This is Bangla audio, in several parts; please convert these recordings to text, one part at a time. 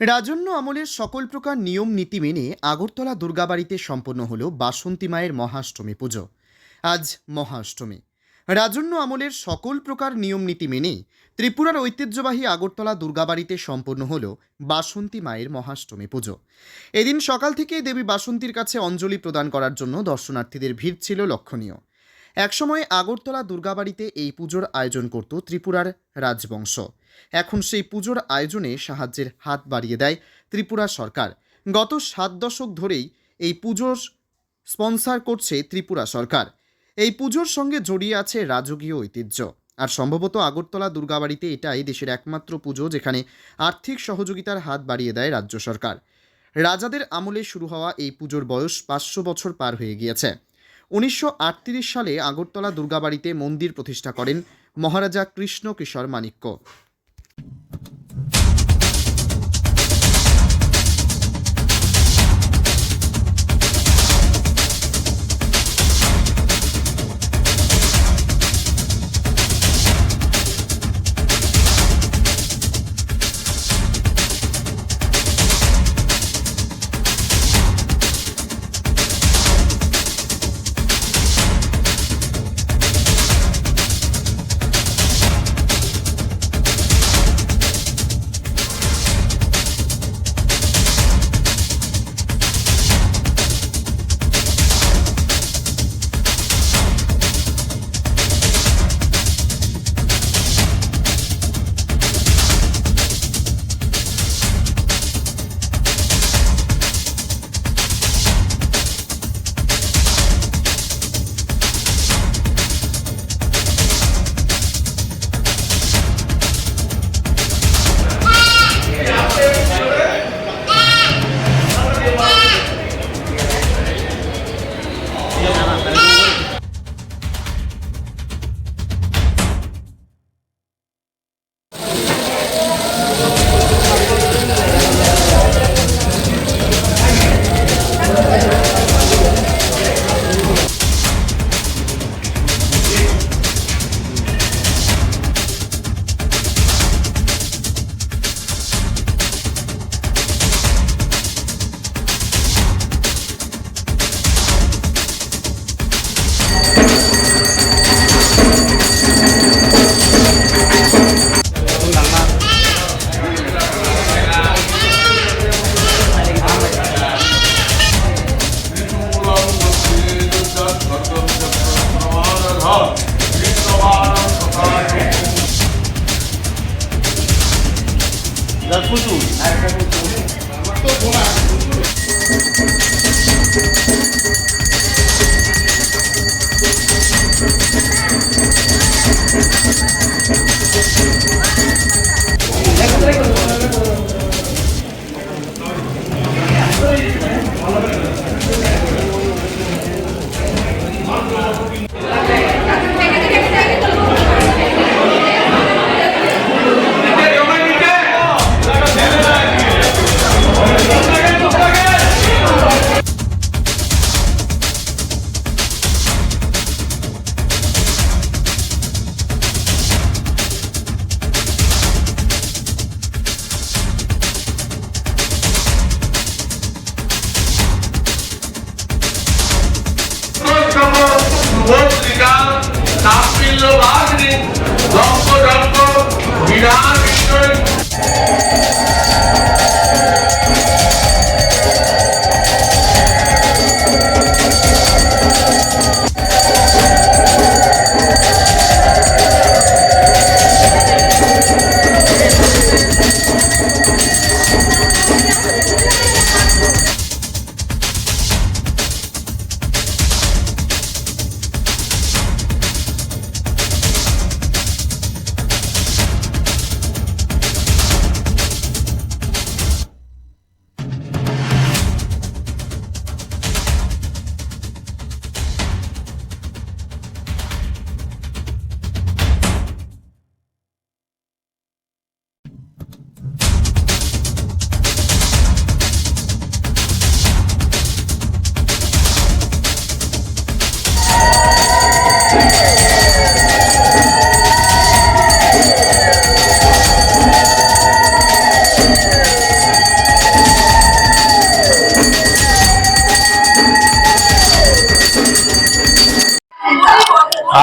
রাজন্য আমলের সকল প্রকার নিয়ম নীতি মেনে আগরতলা দুর্গাবাড়িতে সম্পন্ন হল বাসন্তী মায়ের মহাষ্টমী পুজো। আজ মহাষ্টমী। রাজন্য আমলের সকল প্রকার নিয়ম নীতি মেনেই ত্রিপুরার ঐতিহ্যবাহী আগরতলা দুর্গাবাড়িতে সম্পন্ন হল বাসন্তী মায়ের মহাষ্টমী পুজো। এদিন সকাল থেকে দেবী বাসন্তীর কাছে অঞ্জলি প্রদান করার জন্য দর্শনার্থীদের ভিড় ছিল লক্ষণীয়। একসময় আগরতলা দুর্গাবাড়িতে এই পুজোর আয়োজন করত ত্রিপুরার রাজবংশ। এখন সেই পুজোর আয়োজনে সাহায্যের হাত বাড়িয়ে দেয় ত্রিপুরা সরকার। গত 7 দশক ধরেই এই পুজোর স্পন্সর করছে ত্রিপুরা সরকার। এই পুজোর সঙ্গে জড়িয়ে আছে রাজকীয় ঐতিহ্য। আর সম্ভবত আগরতলা দুর্গাবাড়িতে এটাই দেশের একমাত্র পুজো যেখানে আর্থিক সহযোগিতার হাত বাড়িয়ে দেয় রাজ্য সরকার। রাজাদের আমলে শুরু হওয়া এই পুজোর বয়স 500 বছর পার হয়ে গিয়েছে। 1938 সালে আগরতলা দুর্গাবাড়িতে মন্দির প্রতিষ্ঠা করেন মহারাজা কৃষ্ণ কিশোর মাণিক্য।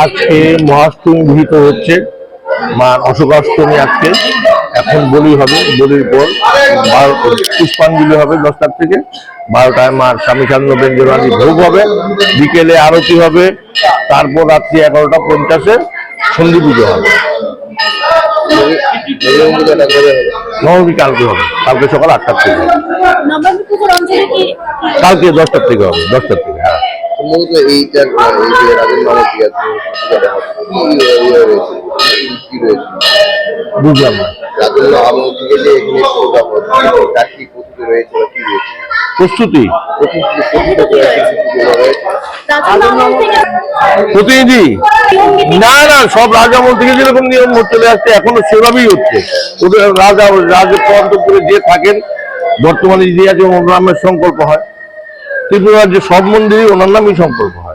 আজকে মহাষ্টমী বিহিত হচ্ছে, মা অশোকাষ্টমী আজকে। এখন বলি হবে, বলির পর পুষ্পাঞ্জলি হবে 10টার থেকে। 12টায় মার স্বামীকান্ত ব্যঞ্জনাদি ভোগ হবে, বিকেলে আরতি হবে, তারপর রাত্রি 11টা 50-এ সন্ধি পুজো হবে। নবমী কালকে হবে, কালকে সকাল 8টার থেকে হবে। কালকে 10টার থেকে হবে, 10টার থেকে। হ্যাঁ, সম্ভবত এইটা এই যে রাজেন মামতি আছে কি রয়েছে বুঝলাম না। রাজেন আমল থেকে যে এখানে পূজা হচ্ছে তার কি প্রস্তুতি রয়েছে বা কি রয়েছে? প্রস্তুতি প্রতিনিধি প্রতিনিধি না না, সব রাজামল থেকে যেরকম নিয়ম চলে আসছে এখনো সেভাবেই হচ্ছে। ওদের রাজতন্ত্রপুরে যে থাকেন বর্তমানে যে আছে ওনার নামের সংকল্প হয়, ত্রিপুরার যে সব মন্দিরই ওনার নামই সংকল্প হয়।